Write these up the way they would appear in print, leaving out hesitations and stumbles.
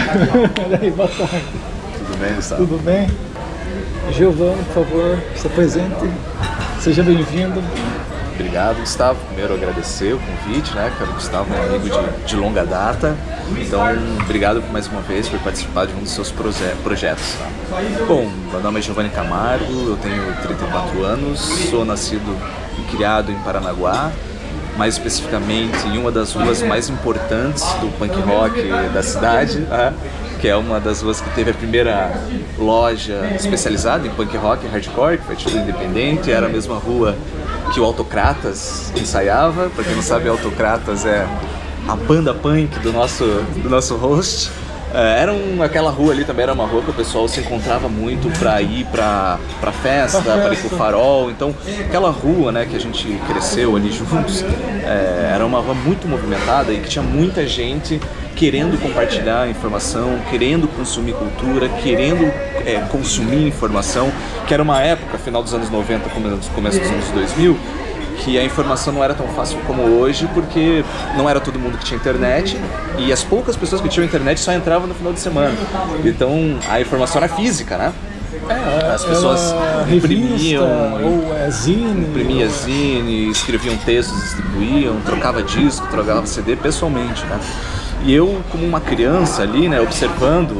E aí, boa tarde. Tudo bem, Gustavo? Tudo bem? Giovanni, por favor, se apresente. Seja bem-vindo. Obrigado, Gustavo. Primeiro, agradecer o convite, né? Que o Gustavo é um amigo de longa data. Então, obrigado mais uma vez por participar de um dos seus projetos. Bom, meu nome é Giovanni Camargo, eu tenho 34 anos, sou nascido e criado em Paranaguá, mais especificamente em uma das ruas mais importantes do punk rock da cidade, né? Que é uma das ruas que teve a primeira loja especializada em punk rock e hardcore, que foi título independente. Era a mesma rua que o Autocratas ensaiava. Para quem não sabe, Autocratas é a banda punk do nosso host. Aquela rua ali também era uma rua que o pessoal se encontrava muito para ir para festa, para ir pro farol. Então, aquela rua, né, que a gente cresceu ali juntos, era uma rua muito movimentada e que tinha muita gente querendo compartilhar informação, querendo consumir cultura, querendo consumir informação, que era uma época, final dos anos 90, começo dos anos 2000, que a informação não era tão fácil como hoje, porque não era todo mundo que tinha internet e as poucas pessoas que tinham internet só entravam no final de semana. Então a informação era física, né? As pessoas imprimiam, imprimiam zine, escreviam textos, distribuíam, trocava disco, trocava CD pessoalmente, né? E eu, como uma criança ali, né, observando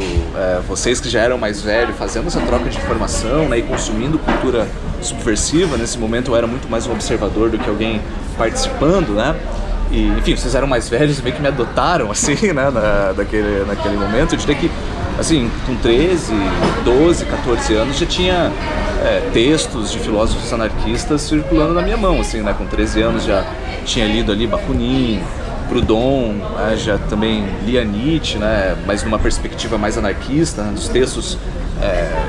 vocês que já eram mais velhos, fazendo essa troca de informação, né, e consumindo cultura subversiva, nesse momento eu era muito mais um observador do que alguém participando, né? E, enfim, vocês eram mais velhos e meio que me adotaram, assim, né, naquele momento. Eu diria que, assim, com 13, 12, 14 anos já tinha textos de filósofos anarquistas circulando na minha mão, assim, né? Com 13 anos já tinha lido ali Bakunin, Proudhon, né, já também lia Nietzsche, né, mas numa perspectiva mais anarquista, né, dos textos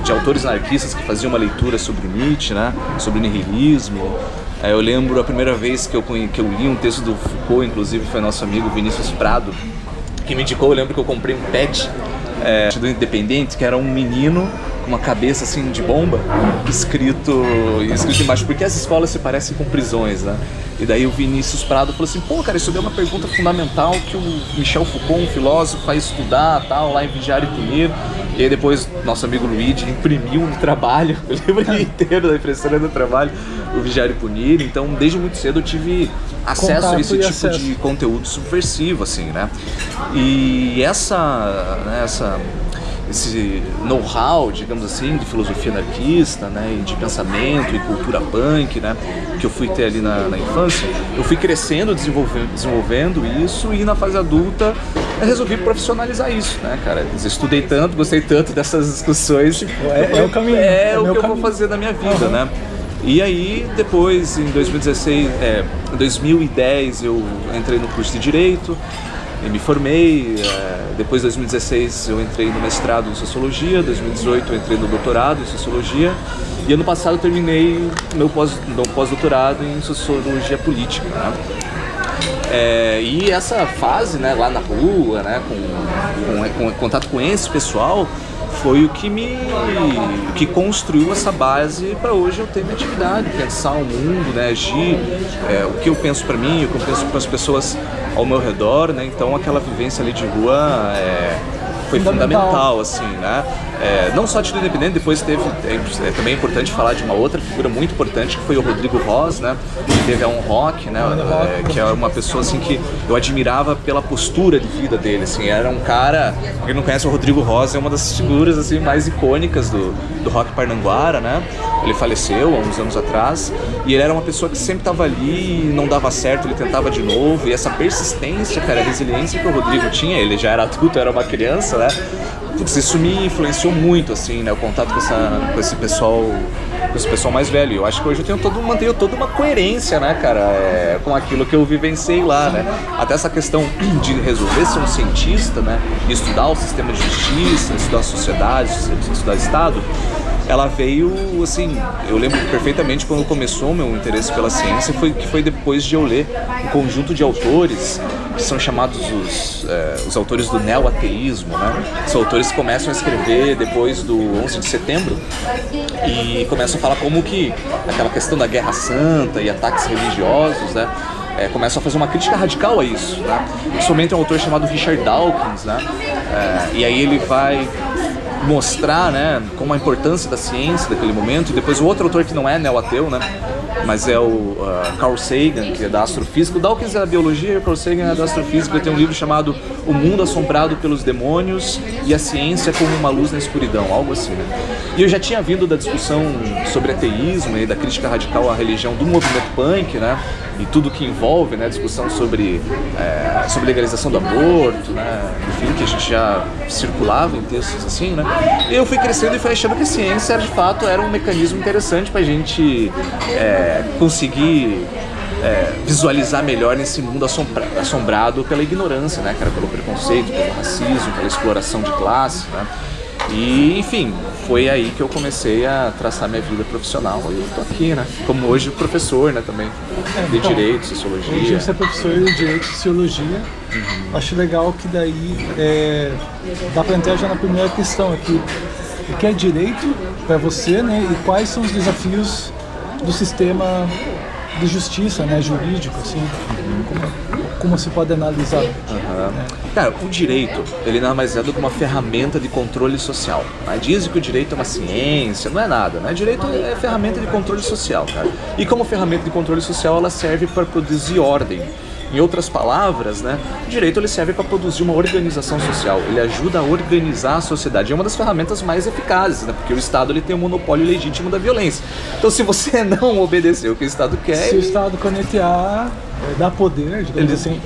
de autores anarquistas que faziam uma leitura sobre Nietzsche, né, sobre nihilismo. Eu lembro a primeira vez que eu li um texto do Foucault, inclusive foi nosso amigo Vinícius Prado, que me indicou. Eu lembro que eu comprei um pad do Independente, que era um menino com uma cabeça assim de bomba, escrito embaixo, porque as escolas se parecem com prisões, né? E daí o Vinícius Prado falou assim: pô, cara, isso é uma pergunta fundamental que o Michel Foucault, um filósofo, vai estudar, tal, lá em Vigiar e Punir. E aí depois nosso amigo Luigi imprimiu no trabalho, o livro inteiro da impressora do trabalho, o Vigiar e Punir. Então, desde muito cedo eu tive acesso a esse tipo de conteúdo subversivo, assim, né? E esse know-how, digamos assim, de filosofia anarquista, né, e de pensamento e cultura punk, né, que eu fui ter ali na infância, eu fui crescendo, desenvolvendo isso, e na fase adulta eu resolvi profissionalizar isso, né, cara. Estudei tanto, gostei tanto dessas discussões, é o caminho. É o que eu vou fazer na minha vida, né. E aí, depois, em 2010, eu entrei no curso de Direito e me formei. Depois, em 2016, eu entrei no mestrado em Sociologia. Em 2018, eu entrei no doutorado em Sociologia. E ano passado, eu terminei meu pós-doutorado em Sociologia Política, né? E essa fase, né, lá na rua, né, com contato com esse pessoal, foi o que construiu essa base para hoje eu ter minha atividade, pensar o mundo, né, agir, o que eu penso para mim, o que eu penso para as pessoas ao meu redor, né. Então aquela vivência ali de rua foi fundamental, assim, né. Não só a Título Independente, depois teve, também é importante falar de uma outra figura muito importante, que foi o Rodrigo Ross, né, que teve a On Rock, né, que é uma pessoa, assim, que eu admirava pela postura de vida dele, assim. Era um cara, pra quem não conhece, o Rodrigo Ross é uma das figuras, assim, mais icônicas do rock parnanguara, né. Ele faleceu há uns anos atrás, e ele era uma pessoa que sempre estava ali, e não dava certo, ele tentava de novo, e essa persistência, cara, a resiliência que o Rodrigo tinha, ele já era adulto, era uma criança, né. Isso me influenciou muito, assim, né, o contato com esse pessoal mais velho. Eu acho que hoje eu mantenho toda uma coerência, né, cara, com aquilo que eu vivenciei lá, né. Até essa questão de resolver ser um cientista, né, e estudar o sistema de justiça, estudar a sociedade, estudar o Estado, ela veio, assim, eu lembro perfeitamente quando começou o meu interesse pela ciência, que foi depois de eu ler um conjunto de autores que são chamados os autores do neo-ateísmo, né? São autores que começam a escrever depois do 11 de setembro e começam a falar como que aquela questão da Guerra Santa e ataques religiosos, né, começam a fazer uma crítica radical a isso, né? Principalmente um autor chamado Richard Dawkins, né? E aí ele vai mostrar, né, como a importância da ciência daquele momento. E depois o outro autor que não é neo-ateu, né, mas é o Carl Sagan, que é da astrofísica. O Dawkins é da biologia e o Carl Sagan é da astrofísica. Ele tem um livro chamado O Mundo Assombrado pelos Demônios e a Ciência como uma Luz na Escuridão, algo assim, né? E eu já tinha vindo da discussão sobre ateísmo e da crítica radical à religião do movimento punk, né, e tudo que envolve, né, discussão sobre legalização do aborto, né, enfim, que a gente já circulava em textos assim, né. E eu fui crescendo e fui achando que a ciência, de fato, era um mecanismo interessante para a gente conseguir visualizar melhor nesse mundo assombrado pela ignorância, né, cara, pelo preconceito, pelo racismo, pela exploração de classe, né. E, enfim, foi aí que eu comecei a traçar minha vida profissional e eu tô aqui, né? Como hoje professor, né, também, de Direito, Sociologia. Hoje você é professor de Direito e Sociologia. Acho legal que daí dá para entrar já na primeira questão aqui. O que é direito para você, né? E quais são os desafios do sistema de justiça, né, jurídico, assim, como se pode analisar? Cara, o direito, ele nada mais é do que uma ferramenta de controle social. Dizem que o direito é uma ciência, não é nada, né? Direito é ferramenta de controle social, cara. E como ferramenta de controle social, ela serve para produzir ordem. Em outras palavras, né, o direito ele serve para produzir uma organização social, ele ajuda a organizar a sociedade, é uma das ferramentas mais eficazes, né, porque o Estado ele tem o monopólio legítimo da violência. Então, se você não obedecer o que o Estado quer... Se o Estado canetear, dá poder, digamos assim.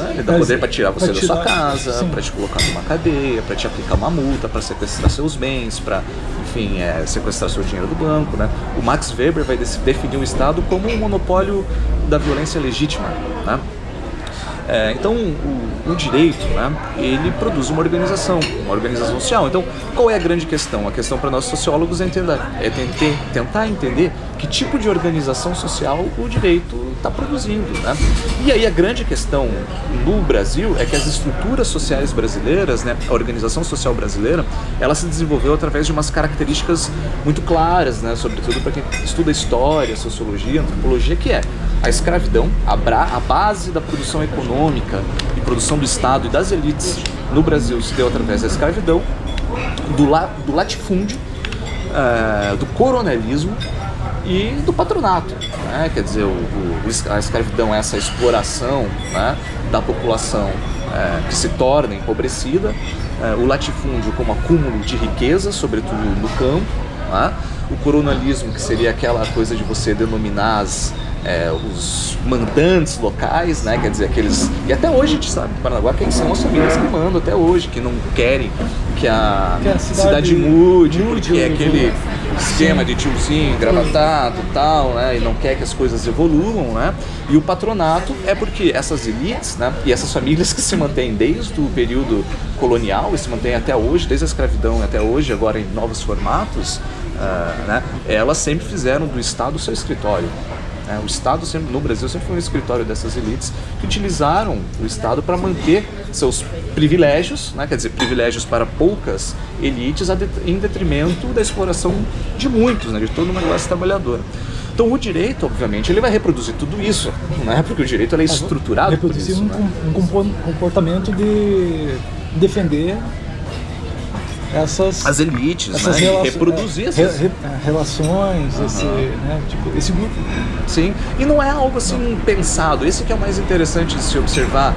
Ele dá poder para tirar você da sua casa, para te colocar numa cadeia, para te aplicar uma multa, para sequestrar seus bens, para, enfim, sequestrar seu dinheiro do banco, né. O Max Weber vai definir o Estado como um monopólio da violência legítima, né. Então, o direito, né, ele produz uma organização social. Então, qual é a grande questão? A questão para nós sociólogos é tentar entender que tipo de organização social o direito está produzindo, né? E aí a grande questão no Brasil é que as estruturas sociais brasileiras, né, a organização social brasileira, ela se desenvolveu através de umas características muito claras, né, sobretudo para quem estuda história, sociologia, antropologia, que é a escravidão, a base da produção econômica e produção do Estado e das elites no Brasil se deu através da escravidão, do latifúndio, do coronelismo e do patronato, né? Quer dizer, a escravidão é essa exploração, né, da população que se torna empobrecida, o latifúndio como acúmulo de riqueza, sobretudo no campo, né? O coronelismo, que seria aquela coisa de você denominar os mandantes locais, né? Quer dizer, aqueles... E até hoje a gente sabe, em Paranaguá, quem são as famílias que mandam até hoje, que não querem que a cidade mude, porque é aquele esquema de tiozinho engravatado e tal, né? E não quer que as coisas evoluam, né? E o patronato é porque essas elites, né, e essas famílias que se mantêm desde o período colonial e se mantêm até hoje, desde a escravidão até hoje, agora em novos formatos, né, elas sempre fizeram do Estado o seu escritório. O Estado sempre, no Brasil sempre foi um escritório dessas elites que utilizaram o Estado para manter seus privilégios, né? Quer dizer, privilégios para poucas elites em detrimento da exploração de muitos, né? De toda uma classe trabalhadora. Então o direito, obviamente, ele vai reproduzir tudo isso, né? Porque o direito ele é estruturado por isso. Reproduzir um comportamento de defender as elites, né? E reproduzir essas relações, esse grupo. Sim, e não é algo assim pensado. Esse que é o mais interessante de se observar,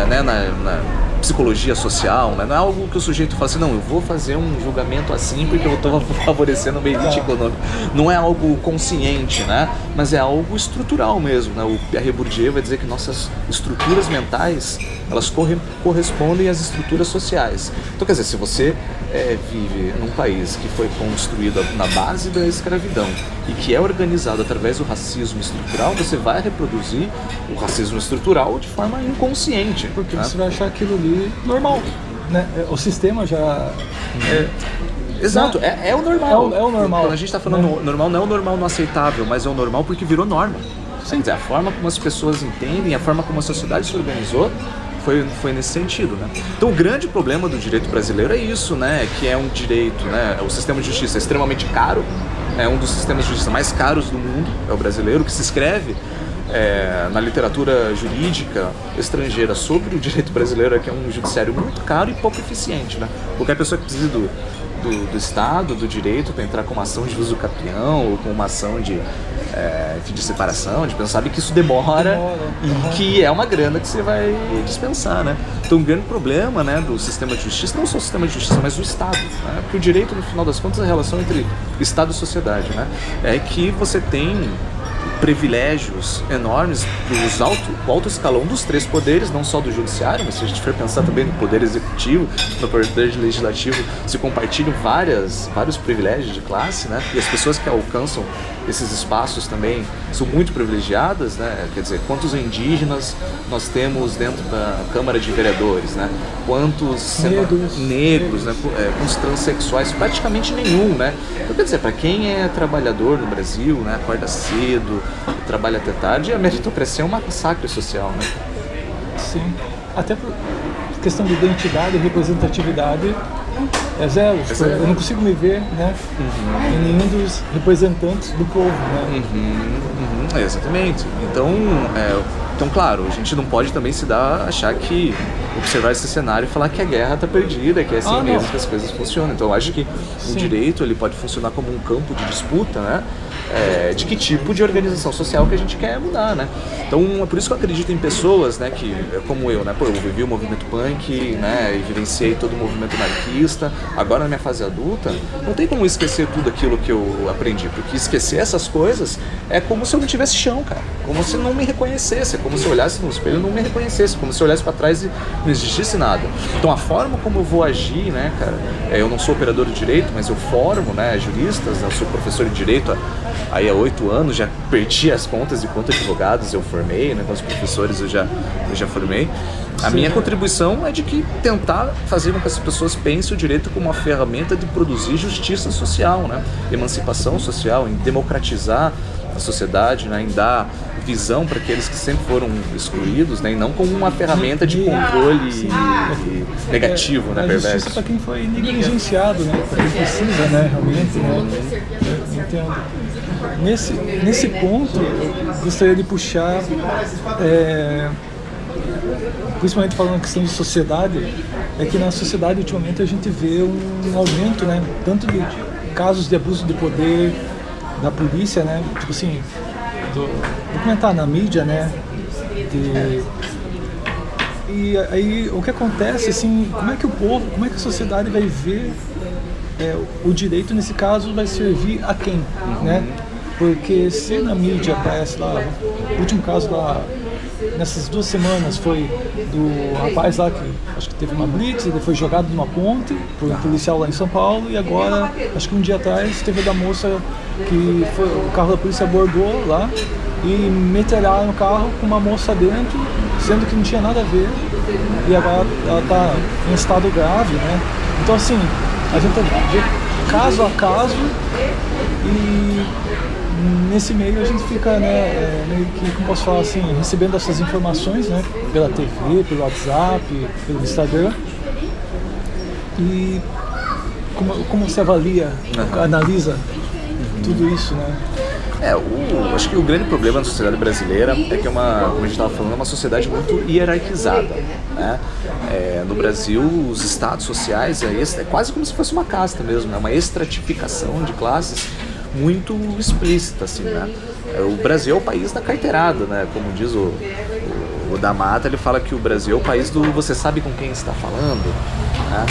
né, na psicologia social, né? Não é algo que o sujeito fala assim, não, eu vou fazer um julgamento assim porque eu estou favorecendo uma elite econômica. Não é algo consciente, né? Mas é algo estrutural mesmo, né? O Pierre Bourdieu vai dizer que nossas estruturas mentais, elas correspondem às estruturas sociais. Então, quer dizer, se você vive num país que foi construído na base da escravidão e que é organizado através do racismo estrutural, você vai reproduzir o racismo estrutural de forma inconsciente. Porque você vai achar aquilo ali normal, né? O sistema já... Exato, é o normal. É o normal. Quando a gente está falando normal, não é o normal não aceitável, mas é o normal porque virou norma. Sim. Quer dizer, a forma como as pessoas entendem, a forma como a sociedade se organizou, foi nesse sentido, né? Então o grande problema do direito brasileiro é isso, né? Que é um direito, né? O sistema de justiça é extremamente caro, é um dos sistemas de justiça mais caros do mundo, é o brasileiro, que se escreve na literatura jurídica estrangeira sobre o direito brasileiro é que é um judiciário muito caro e pouco eficiente, né? Qualquer pessoa que precise do Estado, do direito, para entrar com uma ação de uso capião ou com uma ação de separação, sabe que isso demora e que é uma grana que você vai dispensar, né? Então, um grande problema, né, do sistema de justiça, não só o sistema de justiça, mas o Estado, né? Porque o direito, no final das contas, é a relação entre Estado e sociedade, né? É que você tem privilégios enormes para o alto escalão dos três poderes, não só do judiciário, mas se a gente for pensar também no poder executivo, no poder legislativo, se compartilham vários privilégios de classe, né? E as pessoas que alcançam esses espaços também são muito privilegiadas, né? Quer dizer, quantos indígenas nós temos dentro da Câmara de Vereadores, né? Quantos negros, né? Quantos transexuais? Praticamente nenhum, né? Então, quer dizer, para quem é trabalhador no Brasil, né? Acorda cedo, trabalha até tarde, a meritocracia é um massacre social, né? Sim. Até por questão de identidade e representatividade é zero. Eu não consigo me ver, né, em nenhum dos representantes do povo, né? Exatamente. Então, claro, a gente não pode também achar que observar esse cenário e falar que a guerra está perdida, que é assim mesmo que as coisas funcionam. Então, eu acho que o direito ele pode funcionar como um campo de disputa, né? De que tipo de organização social que a gente quer mudar, né? Então, é por isso que eu acredito em pessoas, né, que, como eu, né, eu vivi o movimento punk, né, e vivenciei todo o movimento anarquista. Agora, na minha fase adulta, não tem como esquecer tudo aquilo que eu aprendi, porque esquecer essas coisas é como se eu não tivesse chão, cara. Como se não me reconhecesse, é como se eu olhasse no espelho e não me reconhecesse, como se eu olhasse para trás e não existisse nada. Então, a forma como eu vou agir, né, cara, eu não sou operador de direito, mas eu formo, né, juristas, né, eu sou professor de direito há 8 anos, já perdi as contas de quantos advogados eu formei, né, quantos professores eu já formei. A minha contribuição é de que tentar fazer com que as pessoas pensem o direito como uma ferramenta de produzir justiça social, né, emancipação social, em democratizar a sociedade, né, em dar visão para aqueles que sempre foram excluídos, né, e não como uma ferramenta de controle negativo, né, perverso. Justiça para quem foi negligenciado, né, para quem precisa, né, realmente, né, eu entendo. Nesse ponto, eu gostaria de puxar, principalmente falando na questão de sociedade, é que na sociedade ultimamente a gente vê um aumento, né, tanto de casos de abuso de poder da polícia, né, tipo assim, documentar na mídia, né, e aí o que acontece, assim, como é que a sociedade vai ver o direito nesse caso vai servir a quem, né? Porque se na mídia aparece lá, o último caso lá, nessas 2 semanas foi do rapaz lá que acho que teve uma blitz, ele foi jogado de uma ponte por um policial lá em São Paulo, e agora, acho que um dia atrás, teve da moça que o carro da polícia abordou lá e metralharam no carro com uma moça dentro, sendo que não tinha nada a ver, e agora ela está em estado grave, né? Então, assim, a gente vê caso a caso e nesse meio a gente fica, né, meio que, como posso falar assim, recebendo essas informações, né, pela TV, pelo WhatsApp, pelo Instagram. E como você avalia, analisa tudo isso, né? Acho que o grande problema da sociedade brasileira é que como a gente estava falando, é uma sociedade muito hierarquizada, né? No Brasil, os estados sociais é quase como se fosse uma casta mesmo, né? Uma estratificação de classes muito explícita, assim, né? O Brasil é o país da carteirada, né? Como diz o da Mata, ele fala que o Brasil é o país do você sabe com quem está falando, né?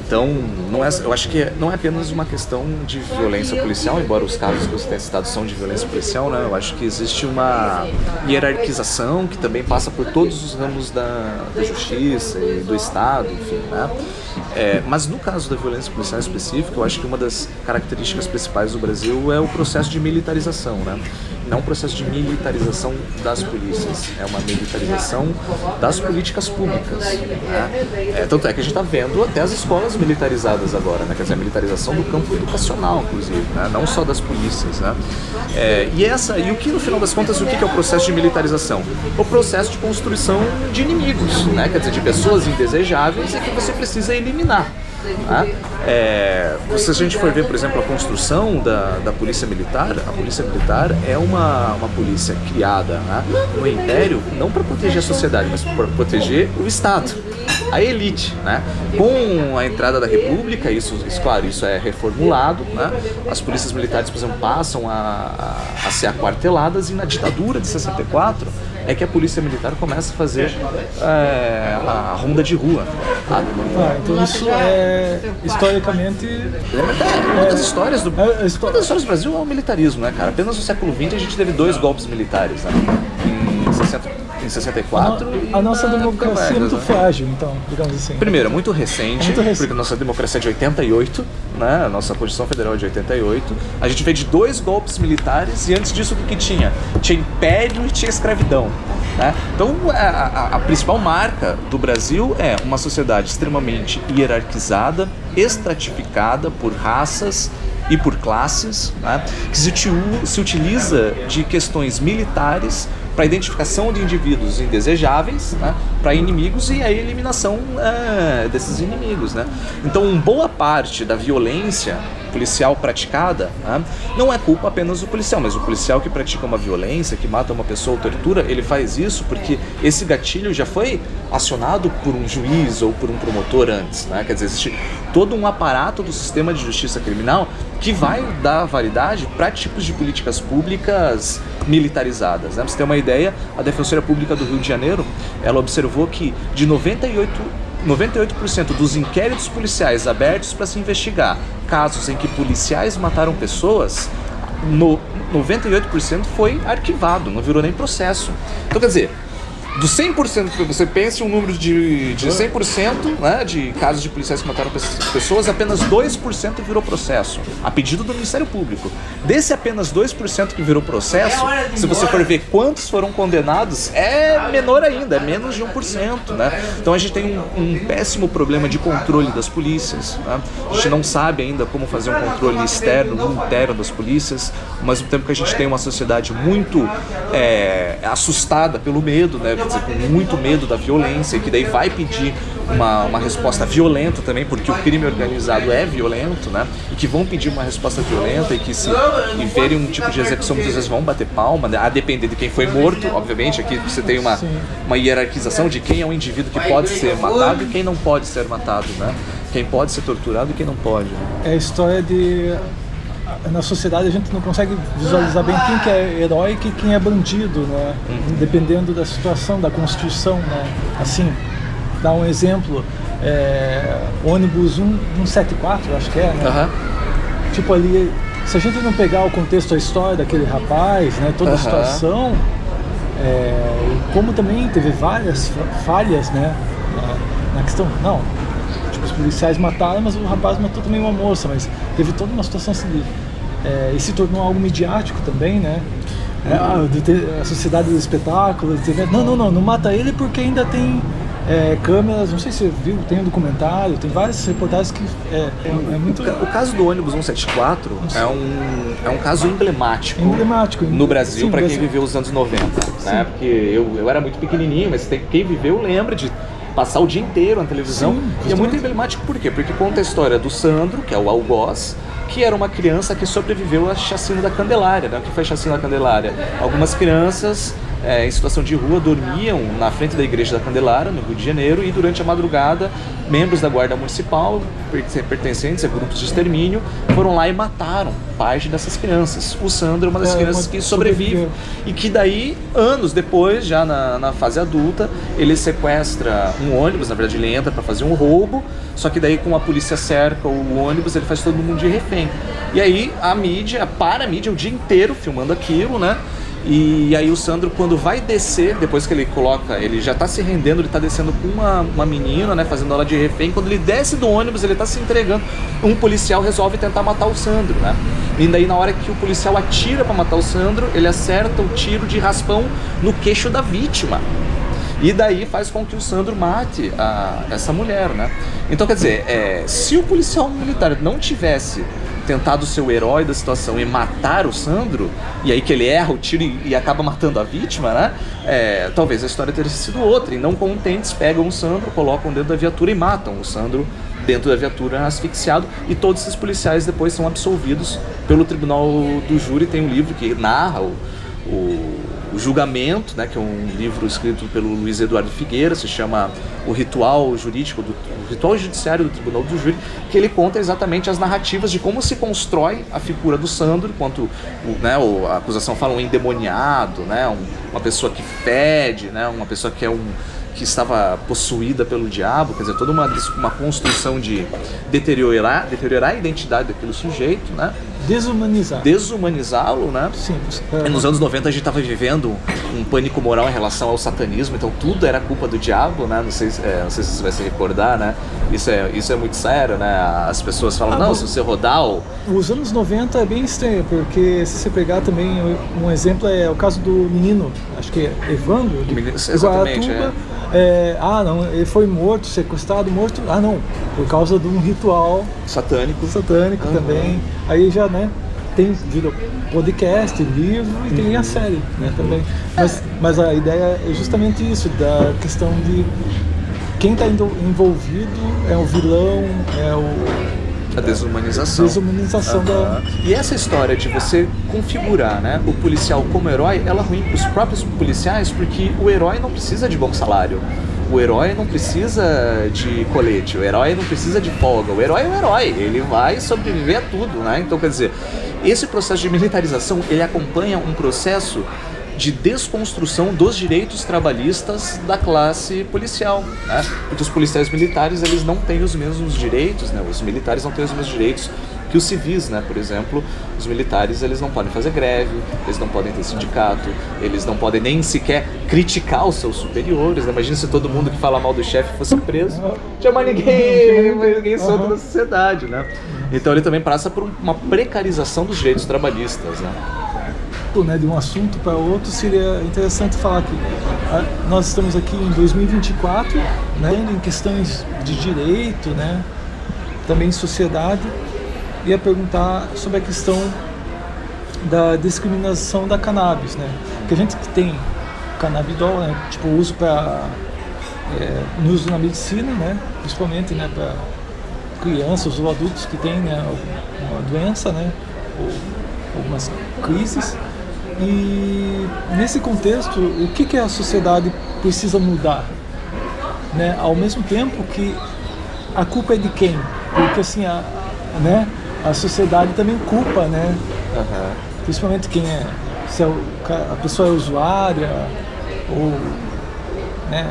Então, eu acho que não é apenas uma questão de violência policial, embora os casos que você tem citado são de violência policial, né? Eu acho que existe uma hierarquização que também passa por todos os ramos da justiça e do Estado, enfim, né? Mas no caso da violência policial específica, eu acho que uma das características principais do Brasil é o processo de militarização, né? Não um processo de militarização das polícias, é uma militarização das políticas públicas, né? Tanto é que a gente está vendo até as escolas militarizadas agora, né? Quer dizer, a militarização do campo educacional, inclusive, né? Não só das polícias, né? E o que no final das contas, o que é o processo de militarização? O processo de construção de inimigos, né? Quer dizer, de pessoas indesejáveis e que você precisa eliminar. Né? Se a gente for ver, por exemplo, a construção da Polícia Militar, a Polícia Militar é uma polícia criada, né, no Império não para proteger a sociedade, mas para proteger o Estado, a elite. Né? Com a entrada da República, claro, isso é reformulado, né? As polícias militares, por exemplo, passam a ser aquarteladas, e na ditadura de 64 é que a polícia militar começa a fazer a ronda de rua. Então isso é historicamente... Uma das histórias do Brasil é o militarismo, né, cara? Apenas no século XX a gente teve 2 golpes militares, né? Em 64 a nossa democracia é muito frágil, então, digamos assim. Primeiro, é muito recente, porque a nossa democracia é de 88, né? A nossa Constituição Federal é de 88. A gente veio de 2 golpes militares, e antes disso o que tinha? Tinha império e tinha escravidão. Né? Então, a principal marca do Brasil é uma sociedade extremamente hierarquizada, estratificada por raças e por classes, né? Que se utiliza de questões militares para a identificação de indivíduos indesejáveis, né, para inimigos e a eliminação desses inimigos. Né? Então, boa parte da violência policial praticada, né, não é culpa apenas do policial, mas o policial que pratica uma violência, que mata uma pessoa ou tortura, ele faz isso porque esse gatilho já foi acionado por um juiz ou por um promotor antes. Né? Quer dizer, existe todo um aparato do sistema de justiça criminal que vai dar validade para tipos de políticas públicas militarizadas. Né? Pra você ter uma ideia, a Defensoria Pública do Rio de Janeiro, ela observou que de 98% dos inquéritos policiais abertos para se investigar casos em que policiais mataram pessoas, 98% foi arquivado, não virou nem processo. Então, quer dizer, do 100% que você pensa, um número de 100%, né, de casos de policiais que mataram pessoas, apenas 2% virou processo, a pedido do Ministério Público. Desse apenas 2% que virou processo, se você for ver quantos foram condenados, é menor ainda, é menos de 1%. Né? Então a gente tem um péssimo problema de controle das polícias. Né? A gente não sabe ainda como fazer um controle externo e interno das polícias, ao mesmo tempo que a gente tem uma sociedade muito assustada pelo medo, né? Quer dizer, com muito medo da violência, e que daí vai pedir uma resposta violenta também, porque o crime organizado é violento, né? E que vão pedir uma resposta violenta, e que se verem um tipo de execução, muitas vezes vão bater palma, né? A depender de quem foi morto, obviamente. Aqui você tem uma hierarquização de quem é um indivíduo que pode ser matado e quem não pode ser matado, né? Quem pode ser torturado e quem não pode. Né? É a história de... Na sociedade a gente não consegue visualizar bem quem que é herói e quem é bandido, né? Dependendo da situação, da construção, né? Assim, dá um exemplo, ônibus 174, acho que é, né? Tipo ali, se a gente não pegar o contexto, a história daquele rapaz, né? Toda a situação, como também teve várias falhas, né? Na questão, não, tipo, os policiais mataram, mas o rapaz matou também uma moça, mas teve toda uma situação assim, e se tornou algo midiático também, né? A sociedade do espetáculo, não mata ele porque ainda tem câmeras, não sei se você viu, tem um documentário, tem várias reportagens que é muito... O caso do ônibus 174 é um caso emblemático no Brasil, para quem viveu os anos 90, né? Porque eu era muito pequenininho, mas quem viveu lembra de passar o dia inteiro na televisão. E é muito emblemático por quê? Porque conta a história do Sandro, que é o algoz, que era uma criança que sobreviveu à chacina da Candelária, né? O que foi a chacina da Candelária? Algumas crianças em situação de rua dormiam na frente da igreja da Candelária, no Rio de Janeiro, e durante a madrugada, membros da guarda municipal, pertencentes a grupos de extermínio, foram lá e mataram parte dessas crianças. O Sandro é uma das crianças que sobrevive, e que daí, anos depois, já na fase adulta, ele sequestra um ônibus, na verdade ele entra para fazer um roubo, só que daí com a polícia cerca o ônibus, ele faz todo mundo de refém. E aí a mídia o dia inteiro filmando aquilo, né? E aí o Sandro, quando vai descer, depois que ele já tá se rendendo, ele tá descendo com uma menina, né, fazendo ela de refém. Quando ele desce do ônibus, ele tá se entregando, um policial resolve tentar matar o Sandro, né? E daí na hora que o policial atira para matar o Sandro, ele acerta o tiro de raspão no queixo da vítima. E daí faz com que o Sandro mate essa mulher, né? Então, quer dizer, se o policial militar não tivesse tentado ser o herói da situação e matar o Sandro, e aí que ele erra o tiro e acaba matando a vítima, né? Talvez a história teria sido outra, e não contentes, pegam o Sandro, colocam dentro da viatura e matam o Sandro dentro da viatura asfixiado, e todos esses policiais depois são absolvidos pelo tribunal do júri. Tem um livro que narra o julgamento, né, que é um livro escrito pelo Luiz Eduardo Figueira, se chama O Ritual Jurídico, o Ritual Judiciário do Tribunal do Júri, que ele conta exatamente as narrativas de como se constrói a figura do Sandro, enquanto a acusação fala um endemoniado, né, uma pessoa que fede, né, uma pessoa que estava possuída pelo diabo, quer dizer, toda uma construção de deteriorar a identidade daquele sujeito, né? Desumanizá-lo, né? Sim. Nos anos 90 a gente estava vivendo um pânico moral em relação ao satanismo, então tudo era culpa do diabo, né? Não sei se você vai se recordar, né? Isso é muito sério, né? As pessoas falam, se você rodar Os anos 90 é bem estranho, porque se você pegar também um exemplo é o caso do menino, acho que é Evandro, de Guaratuba. Ele foi morto, sequestrado, morto. Por causa de um ritual satânico também. Aí já, né, tem vídeo podcast, livro e tem a série, né, também. Mas a ideia é justamente isso, da questão de quem está envolvido é o vilão, a desumanização da... E essa história de você configurar, né, o policial como herói, ela é ruim para os próprios policiais, porque o herói não precisa de bom salário, o herói não precisa de colete, o herói não precisa de folga, o herói é o herói, ele vai sobreviver a tudo, né? Então, quer dizer, esse processo de militarização, ele acompanha um processo de desconstrução dos direitos trabalhistas da classe policial, né? Porque os policiais militares, eles não têm os mesmos direitos, né? Os militares não têm os mesmos direitos que os civis, né? Por exemplo, os militares, eles não podem fazer greve, eles não podem ter sindicato, eles não podem nem sequer criticar os seus superiores, né? Imagina se todo mundo que fala mal do chefe fosse preso, não tinha mais ninguém solto na sociedade, né? Então ele também passa por uma precarização dos direitos trabalhistas, né? De um assunto para outro, seria interessante falar que nós estamos aqui em 2024, né, em questões de direito, né, também em sociedade. Ia perguntar sobre a questão da discriminação da cannabis, né? Que a gente que tem canabidol, né, tipo uso no uso na medicina, né, principalmente, né, para crianças ou adultos que têm, né, uma doença, né, ou algumas crises. E nesse contexto, o que a sociedade precisa mudar, né? Ao mesmo tempo que a culpa é de quem? Porque assim, a sociedade também culpa, né? Principalmente quem se a pessoa é usuária, ou, né?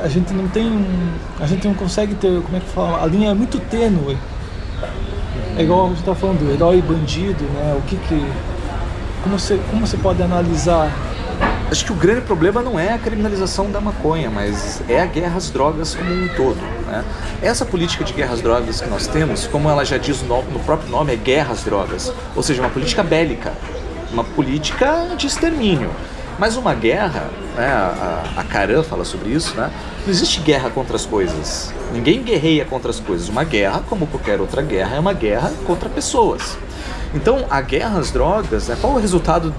A gente não consegue ter, como é que fala? A linha é muito tênue. É igual a gente está falando do herói e bandido, né? Como você pode analisar? Acho que o grande problema não é a criminalização da maconha, mas é a guerra às drogas como um todo, né? Essa política de guerra às drogas que nós temos, como ela já diz no próprio nome, é guerra às drogas, ou seja, uma política bélica, uma política de extermínio. Mas uma guerra, né, a Caran fala sobre isso, né? Não existe guerra contra as coisas, ninguém guerreia contra as coisas. Uma guerra, como qualquer outra guerra, é uma guerra contra pessoas. Então, a guerra às drogas, né, qual é o resultado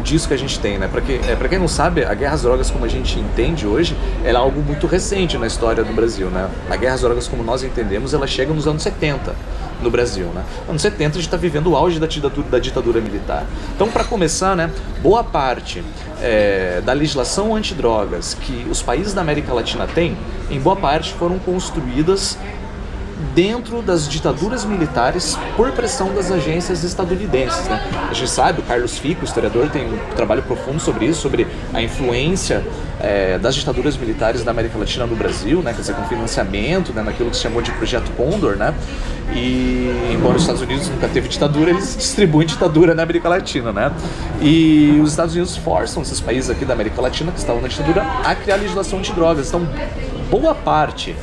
disso que a gente tem? Né? Para quem não sabe, a guerra às drogas, como a gente entende hoje, ela é algo muito recente na história do Brasil. Né? A guerra às drogas, como nós entendemos, ela chega nos anos 70 no Brasil. Né? Nos anos 70 a gente está vivendo o auge da ditadura militar. Então, para começar, né, boa parte da legislação antidrogas que os países da América Latina têm, em boa parte foram construídas dentro das ditaduras militares por pressão das agências estadunidenses, né? A gente sabe, o Carlos Fico, historiador, tem um trabalho profundo sobre isso, sobre a influência das ditaduras militares da América Latina no Brasil, né? Quer dizer, com financiamento, né? Naquilo que se chamou de Projeto Condor, né? E embora os Estados Unidos nunca teve ditadura, eles distribuem ditadura na América Latina, né? E os Estados Unidos forçam esses países aqui da América Latina que estavam na ditadura a criar legislação antidrogas. Então, boa parte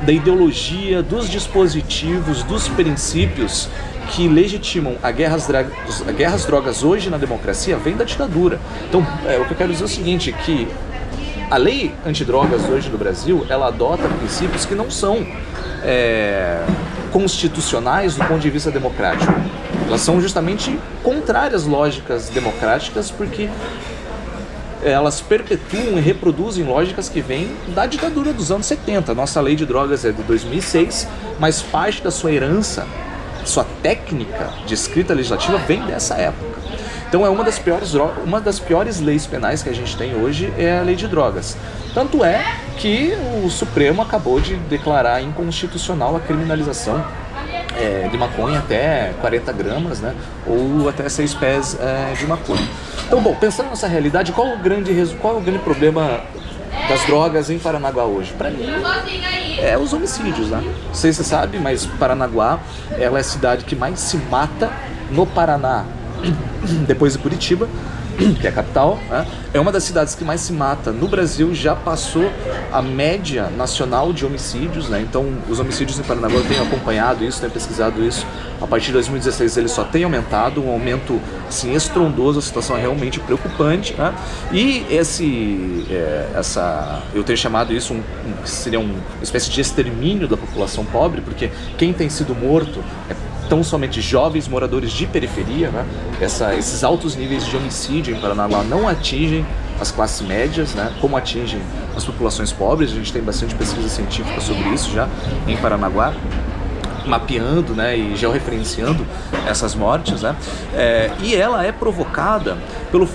da ideologia, dos dispositivos, dos princípios que legitimam a guerra às drogas hoje na democracia vem da ditadura. Então, o que eu quero dizer é o seguinte, que a lei antidrogas hoje no Brasil, ela adota princípios que não são inconstitucionais do ponto de vista democrático. Elas são justamente contrárias às lógicas democráticas, porque elas perpetuam e reproduzem lógicas que vêm da ditadura dos anos 70. Nossa lei de drogas é de 2006, mas parte da sua herança, sua técnica de escrita legislativa vem dessa época. Então é uma das piores leis penais que a gente tem hoje é a lei de drogas. Tanto é que o Supremo acabou de declarar inconstitucional a criminalização de maconha até 40 gramas, né? Ou até 6 pés de maconha. Então, bom, pensando nessa realidade, qual é o grande problema das drogas em Paranaguá hoje? Para mim, é os homicídios, né? Não sei se você sabe, mas Paranaguá ela é a cidade que mais se mata no Paraná, depois de Curitiba, que é a capital, né? É uma das cidades que mais se mata no Brasil, já passou a média nacional de homicídios, né? Então, os homicídios em Paranaguá, eu tenho acompanhado isso, tenho pesquisado isso. A partir de 2016 ele só tem aumentado, um aumento assim, estrondoso, a situação é realmente preocupante, né? E eu tenho chamado isso seria uma espécie de extermínio da população pobre, porque quem tem sido morto tão somente jovens moradores de periferia, né? Esses altos níveis de homicídio em Paranaguá não atingem as classes médias, né? Como atingem as populações pobres. A gente tem bastante pesquisa científica sobre isso já em Paranaguá, mapeando, né, e georreferenciando essas mortes, né? E ela é provocada por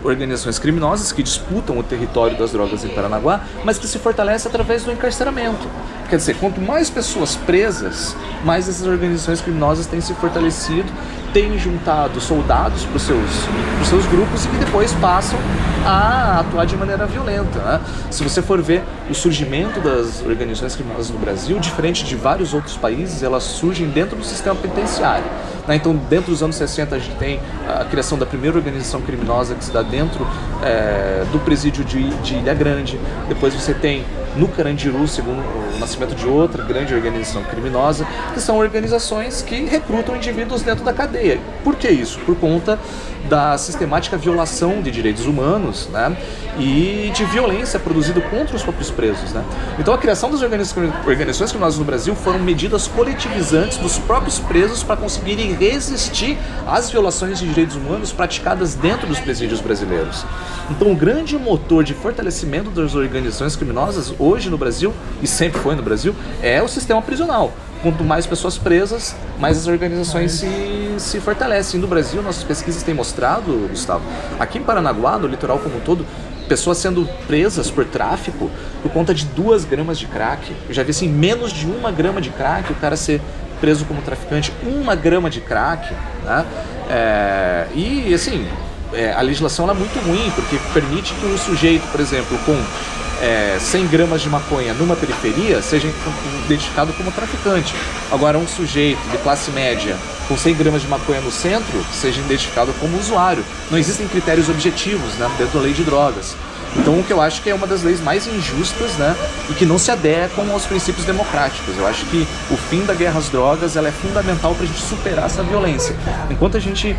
organizações criminosas que disputam o território das drogas em Paranaguá, mas que se fortalece através do encarceramento. Quer dizer, quanto mais pessoas presas, mais essas organizações criminosas têm se fortalecido, têm juntado soldados para os seus grupos e que depois passam a atuar de maneira violenta, né? Se você for ver o surgimento das organizações criminosas no Brasil, diferente de vários outros países, elas surgem dentro do sistema penitenciário, né? Então, dentro dos anos 60, a gente tem a criação da primeira organização criminosa que se dá dentro do presídio de Ilha Grande. Depois você tem no Carandiru, segundo o nascimento de outra grande organização criminosa, que são organizações que recrutam indivíduos dentro da cadeia. Por que isso? Por conta da sistemática violação de direitos humanos, né? E de violência produzida contra os próprios presos, né? Então a criação das organizações criminosas no Brasil foram medidas coletivizantes dos próprios presos para conseguirem resistir às violações de direitos humanos praticadas dentro dos presídios brasileiros. Então o grande motor de fortalecimento das organizações criminosas hoje no Brasil, e sempre foi no Brasil, é o sistema prisional. Quanto mais pessoas presas, mais as organizações se fortalecem. No Brasil, nossas pesquisas têm mostrado, Gustavo, aqui em Paranaguá, no litoral como um todo, pessoas sendo presas por tráfico por conta de 2 gramas de crack. Eu já vi assim, menos de 1 grama de crack, o cara ser preso como traficante, 1 grama de crack, né? E assim, a legislação ela é muito ruim, porque permite que um sujeito, por exemplo, com 100 gramas de maconha numa periferia seja identificado como traficante. Agora, um sujeito de classe média com 100 gramas de maconha no centro seja identificado como usuário. Não existem critérios objetivos, né, dentro da lei de drogas. Então, o que eu acho que é uma das leis mais injustas, né, e que não se adequam aos princípios democráticos. Eu acho que o fim da guerra às drogas ela é fundamental para a gente superar essa violência. Enquanto a gente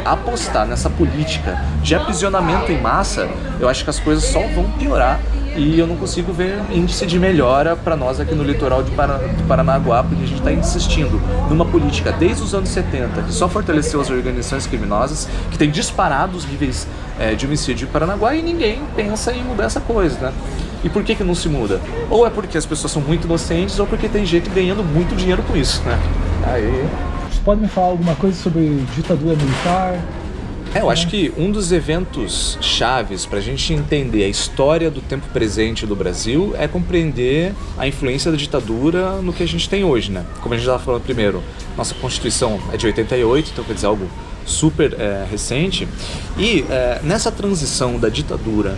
apostar nessa política de aprisionamento em massa, eu acho que as coisas só vão piorar. E eu não consigo ver índice de melhora para nós aqui no litoral de Paranaguá, porque a gente está insistindo numa política desde os anos 70 que só fortaleceu as organizações criminosas, que tem disparado os níveis de homicídio em Paranaguá, e ninguém pensa em mudar essa coisa, né? E por que não se muda? Ou é porque as pessoas são muito inocentes, ou porque tem gente ganhando muito dinheiro com isso, né? Você pode me falar alguma coisa sobre ditadura militar? Eu acho que um dos eventos chaves para a gente entender a história do tempo presente do Brasil é compreender a influência da ditadura no que a gente tem hoje, né? Como a gente estava falando primeiro, nossa Constituição é de 88, então quer dizer algo super recente. E nessa transição da ditadura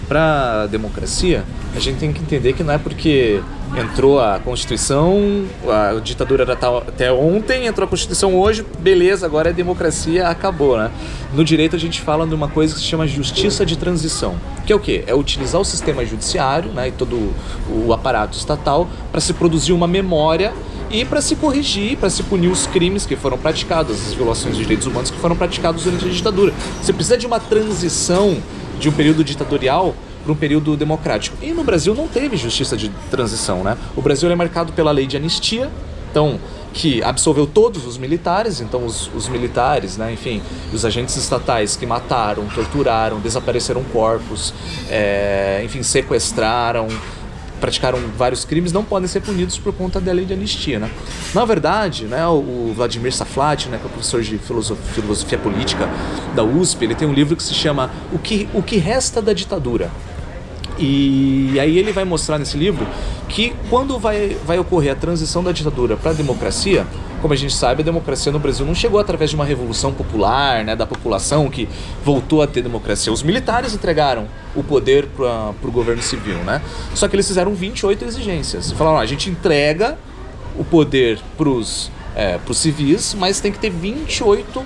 para a democracia, a gente tem que entender que não é porque entrou a Constituição, a ditadura era até ontem, entrou a Constituição hoje, beleza, agora é democracia, acabou, né? No direito a gente fala de uma coisa que se chama justiça de transição, que é o quê? É utilizar o sistema judiciário, né, e todo o aparato estatal para se produzir uma memória e para se corrigir, para se punir os crimes que foram praticados, as violações de direitos humanos que foram praticados durante a ditadura. Você precisa de uma transição de um período ditatorial para um período democrático. E no Brasil não teve justiça de transição, né? O Brasil é marcado pela lei de anistia, Então, que absolveu todos os militares, então os militares, né, enfim, os agentes estatais que mataram, torturaram, desapareceram corpos, enfim, sequestraram, praticaram vários crimes, não podem ser punidos por conta da lei de anistia, né? Na verdade, né, o Vladimir Saflat, né, que é professor de filosofia política da USP, ele tem um livro que se chama O que Resta da Ditadura. E aí ele vai mostrar nesse livro que quando vai ocorrer a transição da ditadura para a democracia, como a gente sabe, a democracia no Brasil não chegou através de uma revolução popular, né, da população que voltou a ter democracia. Os militares entregaram o poder para o governo civil, né? Só que eles fizeram 28 exigências. Falaram, a gente entrega o poder para os civis, mas tem que ter 28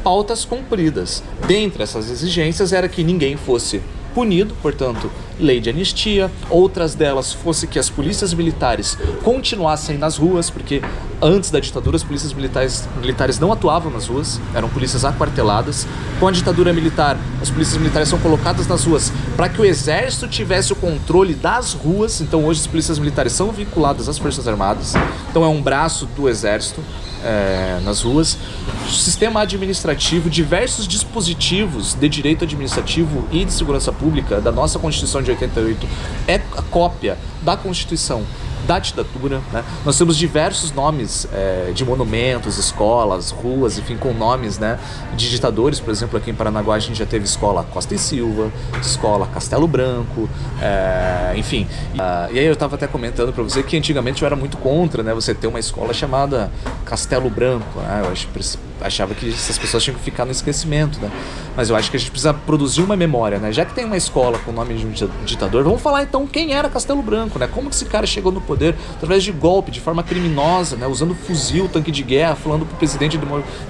pautas cumpridas. Dentre essas exigências era que ninguém fosse punido, portanto, lei de anistia. Outras delas fosse que as polícias militares continuassem nas ruas, porque antes da ditadura as polícias militares não atuavam nas ruas, eram polícias aquarteladas. Com a ditadura militar, as polícias militares são colocadas nas ruas para que o exército tivesse o controle das ruas. Então hoje as polícias militares são vinculadas às Forças Armadas, então é um braço do exército nas ruas. Sistema administrativo, diversos dispositivos de direito administrativo e de segurança pública da nossa Constituição de 88 é a cópia da Constituição da ditadura, né? Nós temos diversos nomes de monumentos, escolas, ruas, enfim, com nomes, né, de ditadores. Por exemplo, aqui em Paranaguá a gente já teve escola Costa e Silva, escola Castelo Branco, enfim. E aí eu estava até comentando para você que antigamente eu era muito contra, né, você ter uma escola chamada Castelo Branco, né? Eu achava que essas pessoas tinham que ficar no esquecimento, né? Mas eu acho que a gente precisa produzir uma memória, né? Já que tem uma escola com o nome de um ditador, vamos falar então quem era Castelo Branco, né? Como que esse cara chegou no poder através de golpe, de forma criminosa, né? Usando fuzil, tanque de guerra, falando pro presidente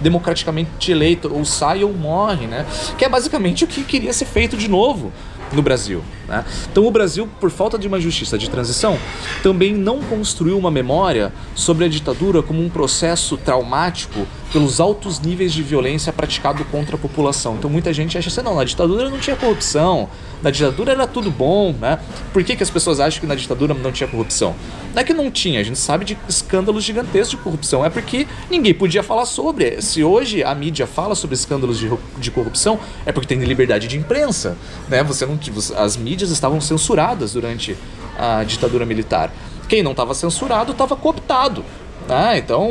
democraticamente eleito, ou sai ou morre, né? Que é basicamente o que queria ser feito de novo no Brasil, né? Então o Brasil, por falta de uma justiça de transição, também não construiu uma memória sobre a ditadura como um processo traumático pelos altos níveis de violência praticado contra a população. Então muita gente acha assim, não, na ditadura não tinha corrupção, na ditadura era tudo bom, né? Por que as pessoas acham que na ditadura não tinha corrupção? Não é que não tinha, a gente sabe de escândalos gigantescos de corrupção, é porque ninguém podia falar sobre. Se hoje a mídia fala sobre escândalos de corrupção, é porque tem liberdade de imprensa, né? As mídias estavam censuradas durante a ditadura militar. Quem não estava censurado estava cooptado. Então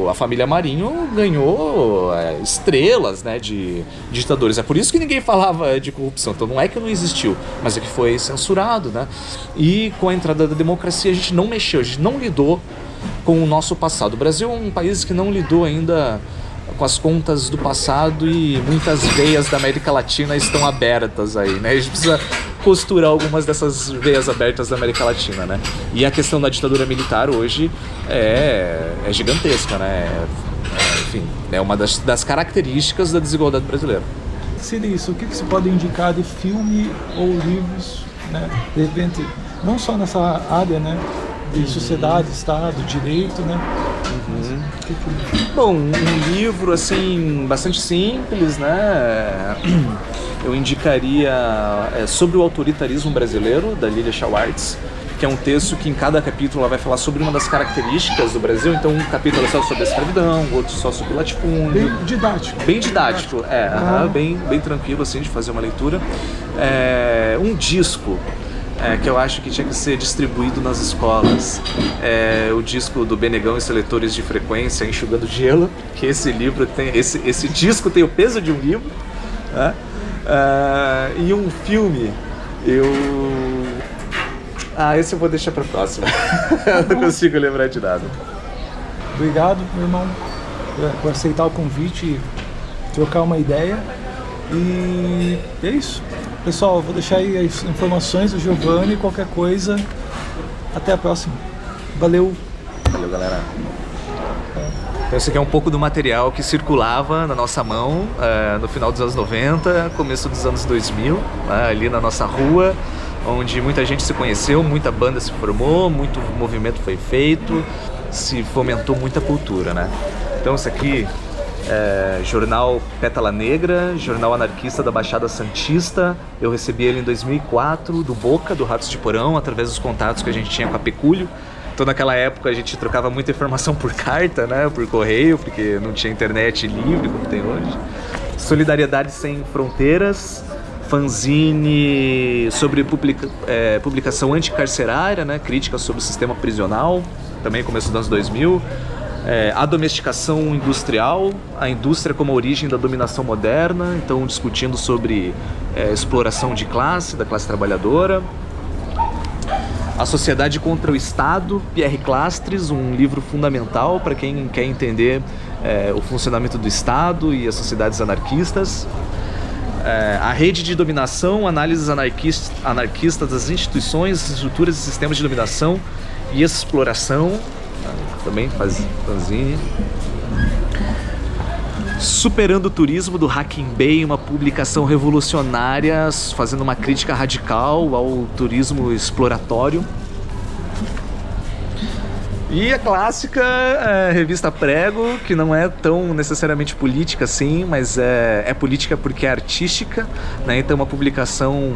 a família Marinho ganhou estrelas, né, de ditadores. É por isso que ninguém falava de corrupção. Então não é que não existiu, mas é que foi censurado, né? E com a entrada da democracia a gente não mexeu, a gente não lidou com o nosso passado. O Brasil é um país que não lidou ainda com as contas do passado e muitas veias da América Latina estão abertas aí, né? A gente precisa costurar algumas dessas veias abertas da América Latina, né? E a questão da ditadura militar hoje é gigantesca, né? Enfim, é uma das características da desigualdade brasileira. Seria isso, o que você pode indicar de filme ou livros, né? De repente, não só nessa área, né, de sociedade, Estado, direito, né? Bom, um livro assim bastante simples, né? Eu indicaria sobre o autoritarismo brasileiro, da Lilia Schwartz, que é um texto que em cada capítulo ela vai falar sobre uma das características do Brasil. Então um capítulo é só sobre a escravidão, outro só sobre o latifúndio. Bem didático. Bem didático, bem tranquilo assim de fazer uma leitura. Um disco que eu acho que tinha que ser distribuído nas escolas. O disco do Benegão e Seletores de Frequência, Enxugando Gelo, que esse livro tem, esse disco tem o peso de um livro, né? E um filme, esse eu vou deixar para próxima. Eu não consigo lembrar de nada. Obrigado, meu irmão, por aceitar o convite e trocar uma ideia. E é isso. Pessoal, vou deixar aí as informações do Giovanni, qualquer coisa. Até a próxima. Valeu. Valeu, galera. Então esse aqui é um pouco do material que circulava na nossa mão no final dos anos 90, começo dos anos 2000, ali na nossa rua, onde muita gente se conheceu, muita banda se formou, muito movimento foi feito, se fomentou muita cultura, né? Então isso aqui jornal Pétala Negra, jornal anarquista da Baixada Santista. Eu recebi ele em 2004 do Boca, do Ratos de Porão, através dos contatos que a gente tinha com a Pecúlio. Então naquela época a gente trocava muita informação por carta, né? Por correio, porque não tinha internet livre como tem hoje. Solidariedade Sem Fronteiras, fanzine sobre publicação anticarcerária, né? Crítica sobre o sistema prisional, também começo dos anos 2000. A domesticação industrial, a indústria como a origem da dominação moderna, então discutindo sobre exploração de classe, da classe trabalhadora. A Sociedade contra o Estado, Pierre Clastres, um livro fundamental para quem quer entender o funcionamento do Estado e as sociedades anarquistas. A Rede de Dominação, análises anarquistas das instituições, estruturas e sistemas de dominação e exploração, também faz fanzine. Superando o Turismo, do Hacking Bay, uma publicação revolucionária fazendo uma crítica radical ao turismo exploratório. E a clássica revista Prego, que não é tão necessariamente política assim, mas é política porque é artística, né? Então uma publicação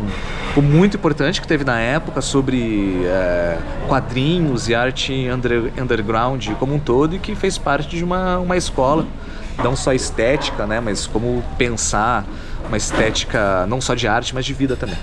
muito importante que teve na época sobre quadrinhos e arte underground como um todo, e que fez parte de uma escola, não só estética, né? Mas como pensar uma estética não só de arte, mas de vida também.